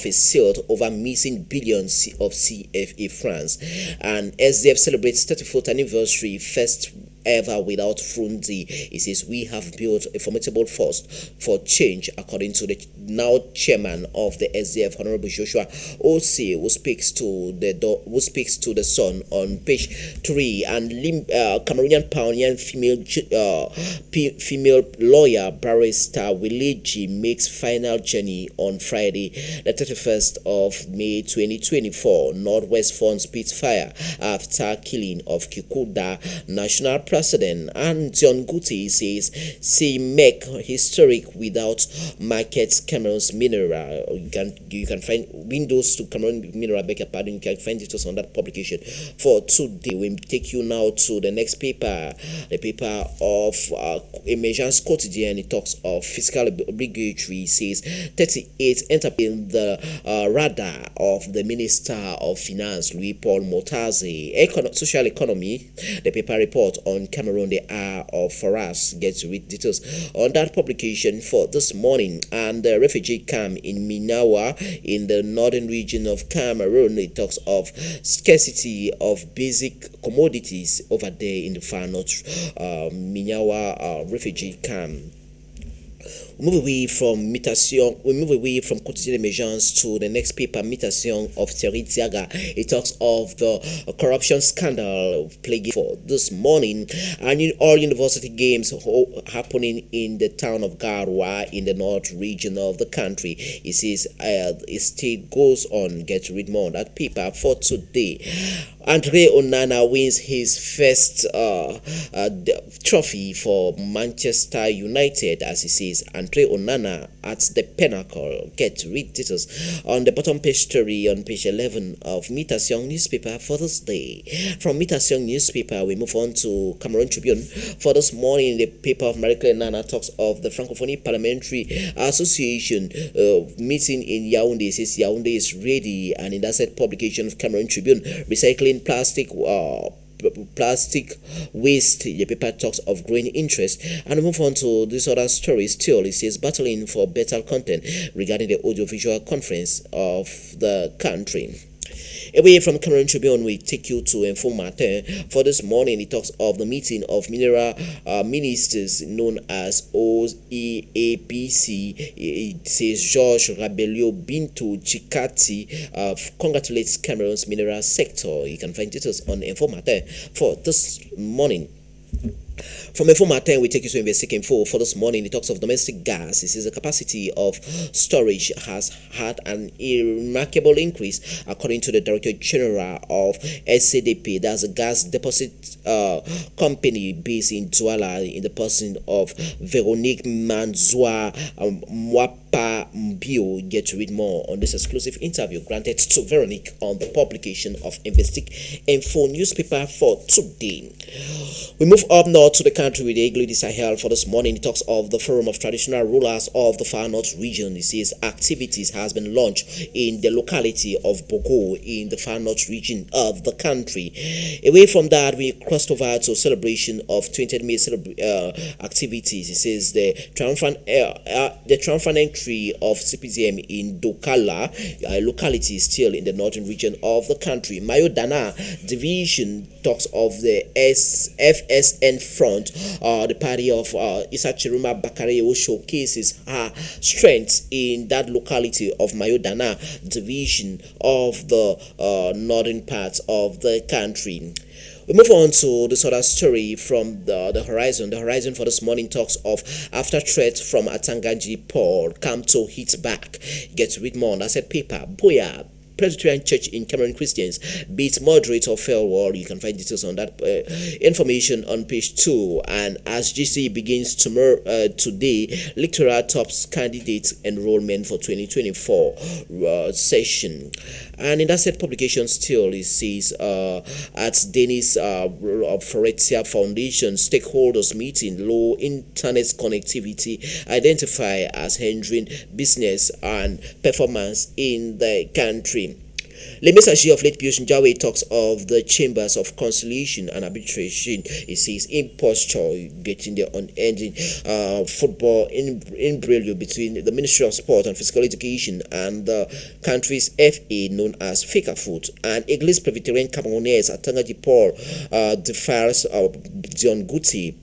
is sealed over missing billions of CFA francs, and SDF celebrates 34th anniversary first ever without Frunzi. He says we have built a formidable force for change, according to the now chairman of the SDF, Honorable Joshua Osi, who speaks to the Sun on page 3. And Cameroonian pioneer female lawyer barrister Wiliji makes final journey on Friday, the 31st of May 2024. Northwest Front spits fire after killing of Kikuda national president. And John Guti says, "See, make historic without markets Cameroon's mineral." You can find windows to Cameroon mineral. Beg your pardon. You can find it on that publication for today. We take you now to the next paper, the paper of Emergence Quotidien. It talks of fiscal obligatory. Says 38 enter in the radar of the Minister of Finance, Louis Paul Motazi. Social economy. The paper report on Cameroon, the hour of for us. Get to read details on that publication for this morning. And the refugee camp in Minawa in the northern region of Cameroon. It talks of scarcity of basic commodities over there in the far north. Minawa refugee camp. We move away from Quotidien Emergence to the next paper, Mutation of Thierry Diaga. It talks of the corruption scandal plaguing for this morning, and in all university games happening in the town of Garoua in the north region of the country. It says it still goes on. Get to read more on that paper for today. Andre Onana wins his first trophy for Manchester United, as he says. Andre Onana at the pinnacle. Get to read details on the bottom page story on page 11 of Mutation newspaper for this day. From Mutation newspaper, we move on to Cameroon Tribune for this morning. The paper of Marie-Claire Nana talks of the Francophonie Parliamentary Association meeting in Yaoundé. It says Yaoundé is ready, and in that said publication of Cameroon Tribune, recycling plastic waste. The paper talks of growing interest. And move on to this other story still. It says battling for better content regarding the audiovisual conference of the country. Away from Cameroon Tribune, we take you to Info Matin for this morning. It talks of the meeting of mineral ministers known as OEAPC. It says Georges Rabelio Bintou Chikati congratulates Cameroon's mineral sector. You can find details on Info Matin for this morning. From Info Matin, we take you to Investing Info for this morning. It talks of domestic gas. It says the capacity of storage has had an remarkable increase, according to the Director General of SCDP. That's a gas deposit company based in Douala, in the person of Veronique Manzoua Mwapa Mbio. Get to read more on this exclusive interview granted to Veronique on the publication of Investing Info newspaper for today. We move up now to the country with the Igloo di Sahel for this morning. It talks of the Forum of Traditional Rulers of the Far North region. It says activities has been launched in the locality of Bogo in the Far North region of the country. Away from that, we crossed over to celebration of 20th May activities. It says the triumphant entry of CPDM in Dokala locality still in the northern region of the country. Mayodana division talks of the FSN front. The party of Issa Chiruma Bakareo showcases her strength in that locality of Mayodana division of the northern parts of the country. We move on to this other story from the Horizon. The Horizon for this morning talks of after threat from Atangaji Paul, Kamto hits back. Get to read more on that said paper. Boya Presbyterian Church in Cameroon Christians beats moderator fell wall. You can find details on that information on page 2. And as GC begins today, electoral tops candidates enrollment for 2024 session. And in that said publication still, it says at Dennis Foretia Foundation stakeholders meeting, low internet connectivity identify as hindering business and performance in the country. Le Messager of late Pius Njawe talks of the chambers of conciliation and arbitration. He says imposture getting the unending football imbroglio between the Ministry of Sport and Physical Education and the country's FA known as FECAFOOT. And English Presbyterian Cameroonese Atangaji Paul defies Dion Guti.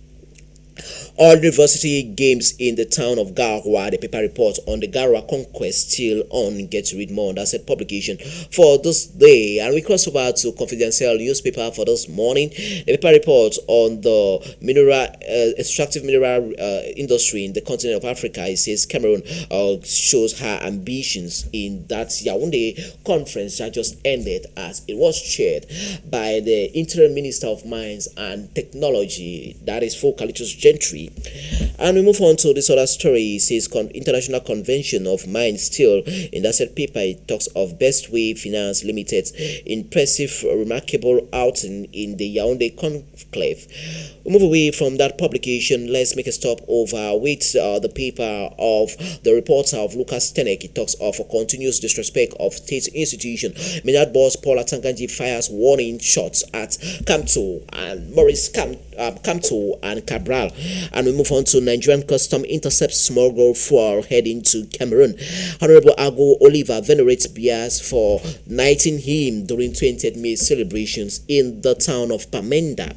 All university games in the town of Garoua. The paper reports on the Garoua conquest still on. Get to read more on that said publication for this day. And we cross over to Confidential newspaper for this morning. The paper reports on the extractive mineral industry in the continent of Africa. It says Cameroon shows her ambitions in that Yaoundé conference that just ended, as it was chaired by the interim minister of mines and technology, that is Focalitus Gentry. And we move on to this other story. It says International Convention of Mines Steel. In that said paper, it talks of Best Way Finance Limited's impressive, remarkable outing in the Yaoundé conclave. We move away from that publication. Let's make a stop over with the paper of the reporter of Lucas Tenek. It talks of a continuous disrespect of state institution. Minad boss Paul Atanganji fires warning shots at Kamto and Maurice Kamto and Cabral. And we move on to Nigerian custom intercepts smuggled fuel heading to Cameroon. Honorable Ago Oliver venerates Bias for knighting him during 20th May celebrations in the town of Pamenda.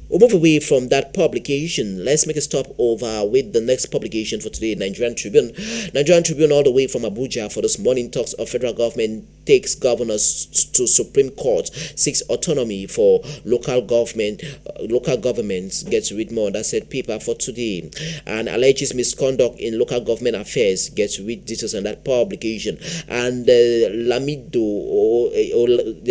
We'll move away from that publication. Let's make a stop over with the next publication for today, Nigerian Tribune. Nigerian Tribune all the way from Abuja for this morning talks of federal government takes governors to Supreme Court, seeks autonomy for local governments. Get to read more on that said paper for today. And alleges misconduct in local government affairs. Get to read details on that publication. And the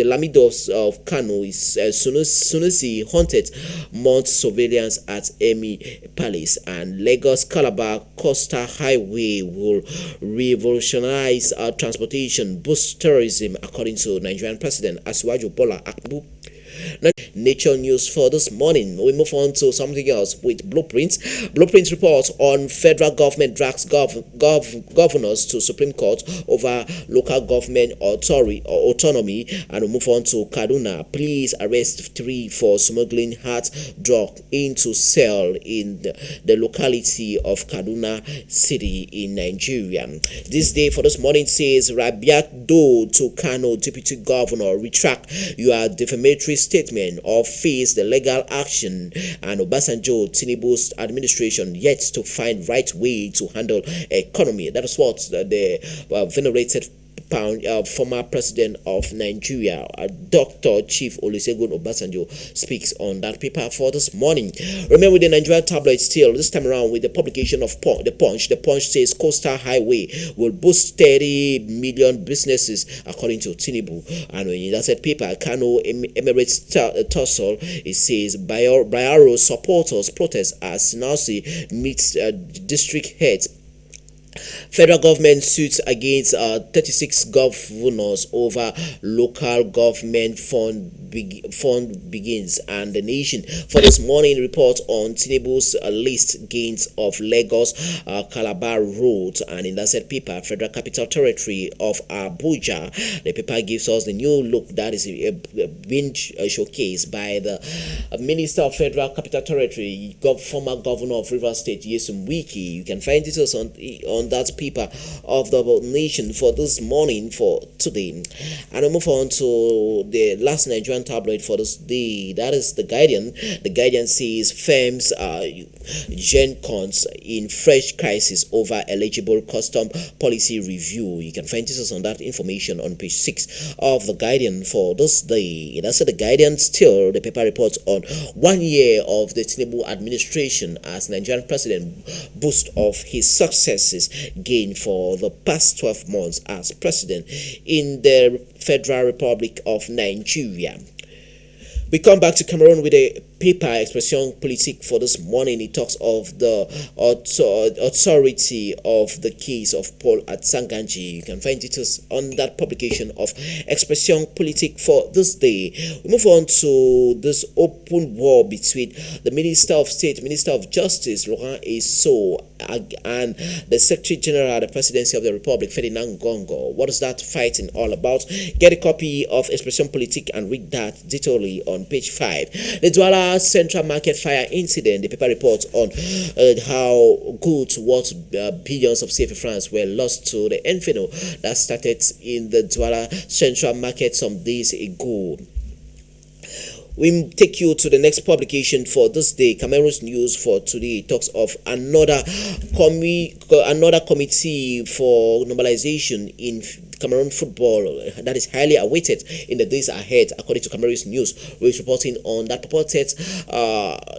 Lamidos of Kano is Sunusi haunted mount surveillance at Emi Palace. And Lagos Calabar Coastal Highway will revolutionize transportation, boost tourism, according to Nigerian President Asiwaju Bola Akbu. Nature news for this morning. We move on to something else with Blueprints. Blueprints reports on federal government drags governors to Supreme Court over local government autonomy. And we move on to Kaduna. Please arrest 3 for smuggling hard drug into cell in the locality of Kaduna City in Nigeria. This day for this morning says Rabiat Do to Kano Deputy Governor, retract your defamatory statement or face the legal action. And Obasanjo Tinubu's administration yet to find right way to handle economy. That is what the venerated former president of Nigeria, Dr. Chief Olusegun Obasanjo, speaks on that paper for this morning. Remember the Nigerian tabloid still, this time around with the publication of The Punch. The Punch says Coastal Highway will boost 30 million businesses according to Tinubu. And when that said paper, Kano Emirates tussle, it says Bayero supporters protest as Sinasi meets district heads. Federal government suits against 36 governors over local government fund begins. And the Nation for this morning report on Tinubu's list gains of Lagos Calabar Road. And in that said paper, Federal Capital Territory of Abuja, the paper gives us the new look that is being showcased by the Minister of Federal Capital Territory, former Governor of Rivers State, Nyesom Wike. You can find details on that paper of the Nation for this morning for today. And we move on to the last Nigerian tabloid for this day, that is The Guardian. The Guardian says firms GenCons in fresh crisis over eligible custom policy review. You can find details on that information on page 6 of The Guardian for this day. That's The Guardian. Still, the paper reports on 1 year of the Tinubu administration as Nigerian president boasts of his successes gained for the past 12 months as president in the Federal Republic of Nigeria. We come back to Cameroon with a paper Expression Politique for this morning, it talks of the authority of the case of Paul Atsanganji. You can find details on that publication of Expression Politique for this day. We move on to this open war between the Minister of State, Minister of Justice, Laurent Eso, and the Secretary General, the Presidency of the Republic, Ferdinand Gongo. What is that fighting all about? Get a copy of Expression Politique and read that detailedly on page 5. The Douala Central Market fire incident. The paper reports on how goods worth billions of CFA francs were lost to the inferno that started in the Douala Central Market some days ago. We take you to the next publication for this day. Cameroon's news for today talks of another committee for normalization in Cameroon football that is highly awaited in the days ahead, according to Cameroon's news, which is reporting on that purported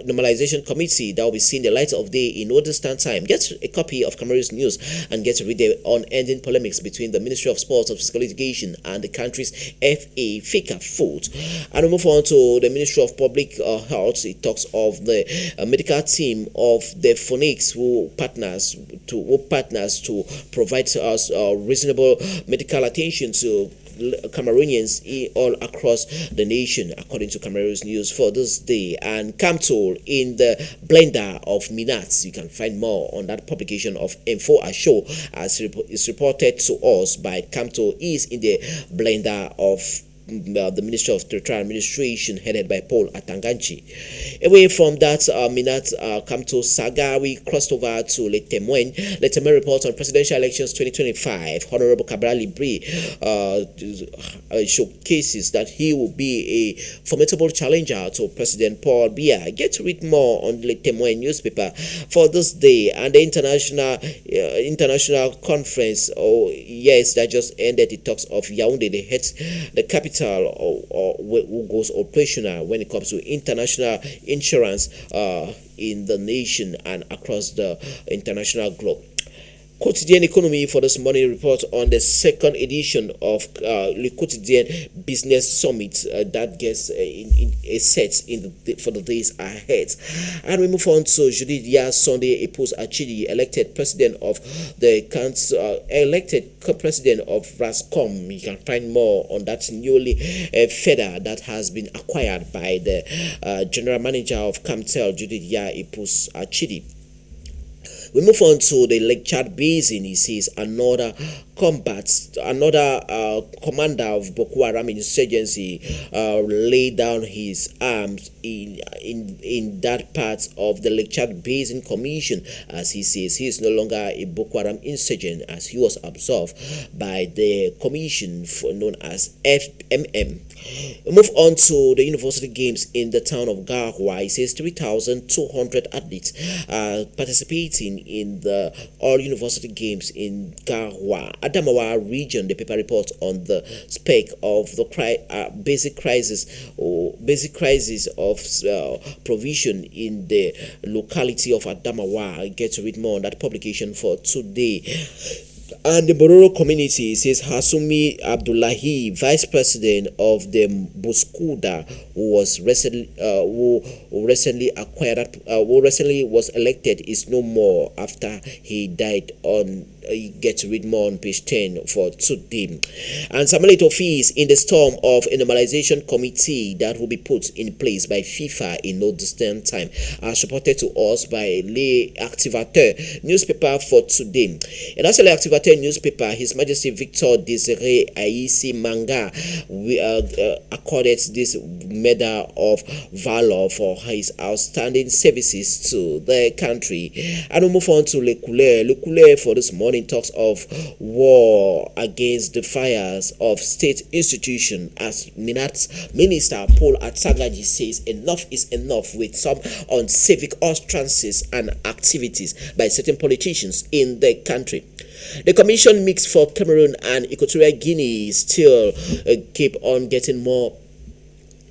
normalization committee that will be seeing the light of day in no distant time. Get a copy of Cameroon's news and get to read the unending polemics between the Ministry of Sports of Physical Education and the country's FA Foot. And we move on to the Ministry of Public Health. It talks of the medical team of the Phoenix who partners to provide us reasonable medical attention to Cameroonians all across the nation, according to Cameroon's news for this day. And Camtol in the blender of Minats. You can find more on that publication of Info Show, as is reported to us by Camtol is in the blender of the Ministry of Territorial Administration headed by Paul Atsanganji. Away from that Minat Camtol saga, we crossed over to Le Témoin. Le Témoin reports on presidential elections 2025. Honorable Cabral Libri showcases that he will be a formidable challenger to President Paul Biya. Get to read more on Le Témoin newspaper for this day. And the international conference, that just ended. It talks of Yaoundé, the capital who goes operational when it comes to international insurance in the nation and across the international globe. Quotidian Economy for this morning report on the second edition of Le Quotidien Business Summit that gets set for the days ahead. And we move on to Judith Sunday Epos Achidi, elected president of the president of Rascom. You can find more on that newly feather that has been acquired by the general manager of Camtel, Judith Epos Achidi. We move on to the Lake Chad Basin. He says another commander of Boko Haram insurgency laid down his arms in that part of the Lake Chad Basin Commission. As he says, he is no longer a Boko Haram insurgent, as he was absolved by the commission known as FMM. We move on to the university games in the town of Garoua. It says 3,200 athletes are participating in the all university games in Garoua, Adamawa region. The paper reports on the spec of the basic crisis of provision in the locality of Adamawa. Get to read more on that publication for today. And the Bororo community says Hasumi Abdullahi, vice president of the Buskuda, who recently was elected, is no more after he died on. You get to read more on page 10 for today. And Samuel fees in the storm of a normalization committee that will be put in place by FIFA in no distant time, as reported to us by Le Activateur newspaper for today. And that's Le Activateur newspaper, His Majesty Victor Desiree Aisi Manga accorded this medal of valor for his outstanding services to the country. And we move on to Le Couleur for this morning talks of war against the fires of state institution, as Minat's Minister Paul Atsanganji says enough is enough with some uncivic utterances and activities by certain politicians in the country. The commission mix for Cameroon and Equatorial Guinea still keep on getting more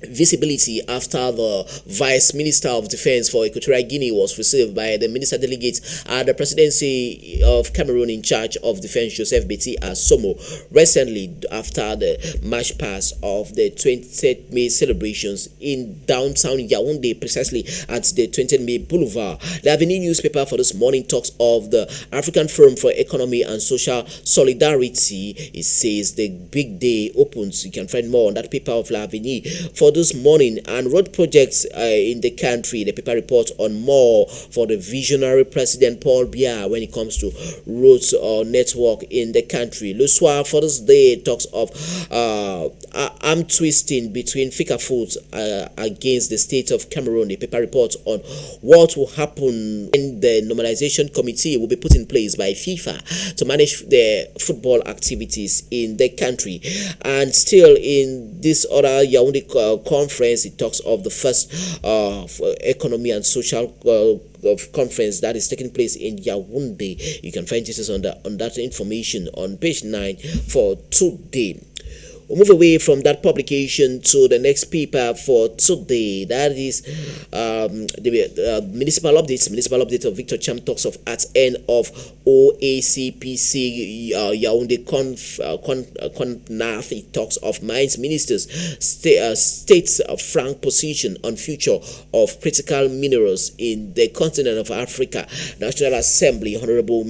visibility after the Vice Minister of Defense for Equatorial Guinea was received by the minister delegate at the presidency of Cameroon in charge of defense, Joseph Beti Asomo, recently after the march past of the 20th May celebrations in downtown Yaoundé, precisely at the 20th May Boulevard. The Avenue newspaper for this morning talks of the African Forum for Economy and Social Solidarity. It says the big day opens. You can find more on that paper of La Avenue for this morning. And road projects in the country. The paper reports on more for the visionary President Paul Biya when it comes to roads or network in the country. Le Soir for this day talks of arm twisting between Fecafoot against the state of Cameroon. The paper reports on what will happen when the normalization committee will be put in place by FIFA to manage the football activities in the country. And still in this other Yaoundé conference, it talks of the first economy and social conference that is taking place in Yaoundé. You can find details on that information on page 9 for today. We'll move away from that publication to the next paper for today. That is the municipal update of Victor Cham talks of at end of OACPC Yaoundé Conaf. It talks of mines ministers states frank position on future of critical minerals in the continent of Africa. National Assembly Honorable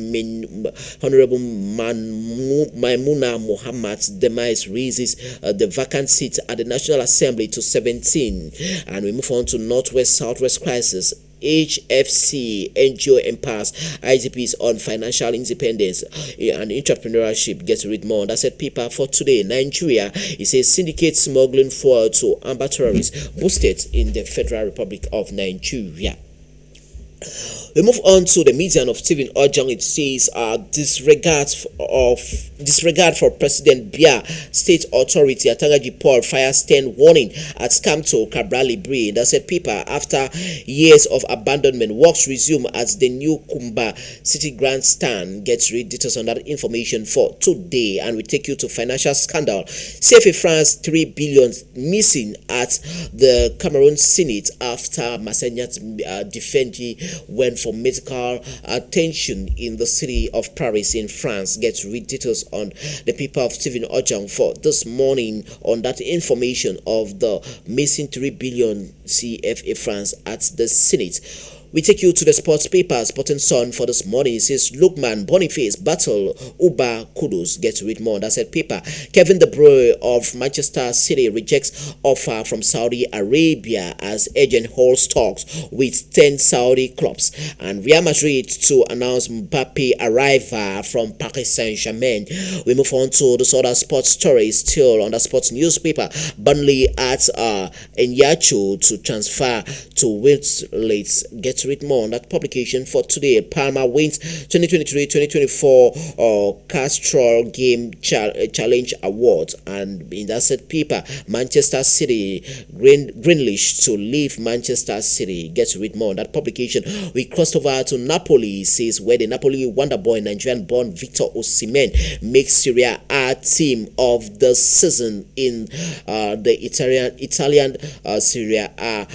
Maimuna Mohammed's demise raises the vacant seat at the National Assembly to 17. And we move on to Northwest-Southwest crisis. HFC NGO empowers IGPs on financial independence and entrepreneurship. Get to read more on that said paper for today. Nigeria, it says syndicate smuggling forward to armed terrorists boosted in the Federal Republic of Nigeria. We move on to the median of Stephen Ojong. It says disregard for President Biya State Authority. Atangaji Paul fires 10 warning at Scamto Cabrali Bri. That's a paper after years of abandonment. Works resume at the new Kumba City Grandstand. Get read details on that information for today. And we take you to financial scandal. CFA France 3 billion missing at the Cameroon Senate after Massenyat Defendi went for medical attention in the city of Paris in France. Get to read details on the paper of Stephen Ojong for this morning on that information of the missing 3 billion CFA France at the Senate. We take you to the sports paper, Sporting Sun for this morning. It says Lukman Boniface battle Uba Kudus. Get to read more on that said paper. Kevin De Bruyne of Manchester City rejects offer from Saudi Arabia as agent holds talks with 10 Saudi clubs. And Real Madrid to announce Mbappe arrival from Paris Saint-Germain. We move on to this other sports story still on the sports newspaper. Burnley at Enyacho to transfer to Leeds. Get to read more on that publication for today. Palmer wins 2023-2024 Castrol Game Challenge Award. And in that said paper, Manchester City Grealish to leave Manchester City. Get to read more on that publication. We crossed over to Napoli, says where the Napoli wonder boy Nigerian-born Victor Osimhen makes Serie A team of the season in the Italian Serie A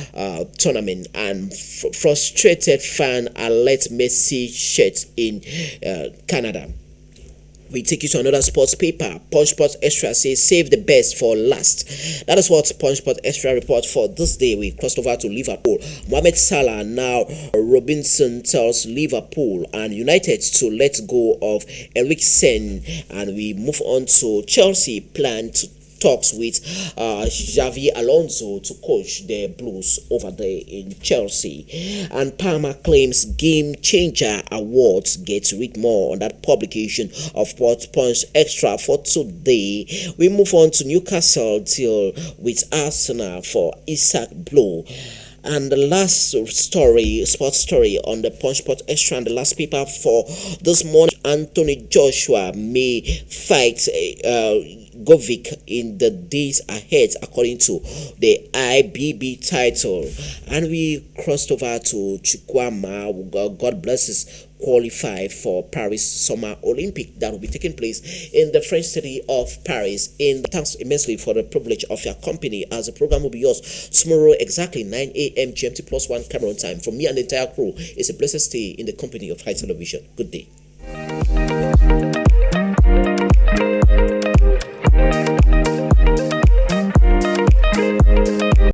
tournament. And frustrated fan alert Messi shirt in Canada. We take you to another sports paper. Punch Sports Extra says save the best for last. That is what Punch Sports Extra report for this day. We crossed over to Liverpool. Mohamed Salah now Robinson tells Liverpool and United to let go of Eriksen. And we move on to Chelsea plan to talks with Xavi Alonso to coach the Blues over there in Chelsea. And Palmer claims Game Changer Awards. Get to read more on that publication of Punch Extra for today. We move on to Newcastle deal with Arsenal for Isaac Blow. And the last story, sports story on the Punch Sport Extra and the last paper for this morning, Anthony Joshua may fight Govic in the days ahead according to the IBB title. And we crossed over to Chukwama. God bless his qualify for Paris Summer Olympic that will be taking place in the French city of Paris. Thanks immensely for the privilege of your company, as the program will be yours tomorrow exactly 9 a.m. GMT plus 1 Cameroon time. From me and the entire crew, it's a blessed stay in the company of High Television. Good day.